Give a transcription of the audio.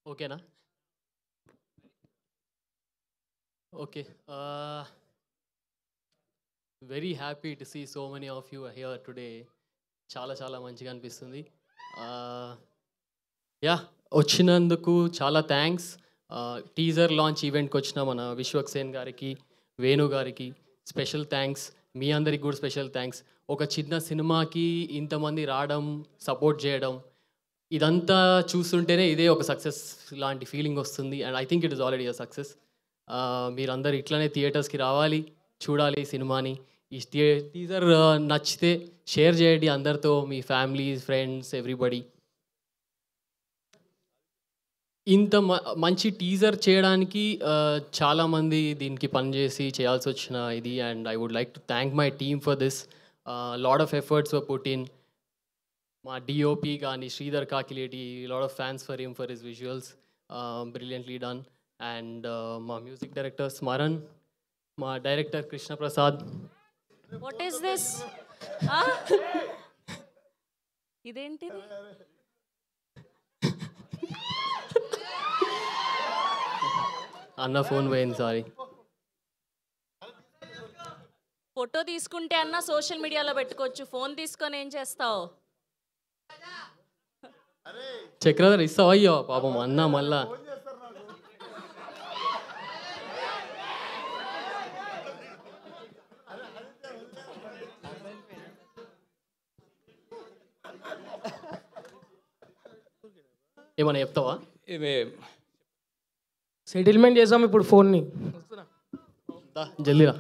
ఓకేనా? Okay. Very happy to see so many of you here today. చాలా చాలా మంచిగా అనిపిస్తుంది. యాహ్! వచ్చినందుకు చాలా థాంక్స్. టీజర్ లాంచ్ ఈవెంట్‌కొచ్చిన మన విశ్వక్సేన్ గారికి, వేణు గారికి స్పెషల్ థాంక్స్. మీ అందరికి గూడా స్పెషల్ థాంక్స్. ఒక చిన్న సినిమాకి ఇంతమంది రావడం, సపోర్ట్ జేయడం, ఇదంతా చూస్తుంటేనే ఇదే ఒక సక్సెస్ లాంటి ఫీలింగ్ వస్తుంది. And I think it is already a success. మీరందరూ ఇట్లనే థియేటర్స్‌కి రావాలి, చూడాలి ఈ సినిమాని. ఈ టీజర్ నచ్చితే షేర్ చేయండి అందరితో, మీ ఫ్యామిలీస్, ఫ్రెండ్స్, ఎవ్రీబడీ. ఇంత మంచి టీజర్ చేయడానికి చాలామంది దీనికి పనిచేసి చేయాల్సొచ్చిన ఇది. And I would like to thank my team for this. Lot of efforts were put in. మా డిఓపి కానీ Sridhar Kakileti, lot of fans for him for his visuals, brilliantly done. And మా మ్యూజిక్ డైరెక్టర్ స్మరణ్, మా director Krishna Prasad. What is this? ఇదేంటిది? అన్న phone పోయింది, sorry. Photo తీసుకుంటే అన్న social మీడియాలో పెట్టుకోవచ్చు, ఫోన్ తీసుకొని ఏం చేస్తావు? చక్రధర్ ఇస్తావా? అయ్యో పాపం అన్న మళ్ళా. ఏమన్నా చెప్తావా? సెటిల్మెంట్ చేసాం ఇప్పుడు ఫోన్ని. జల్దీరా.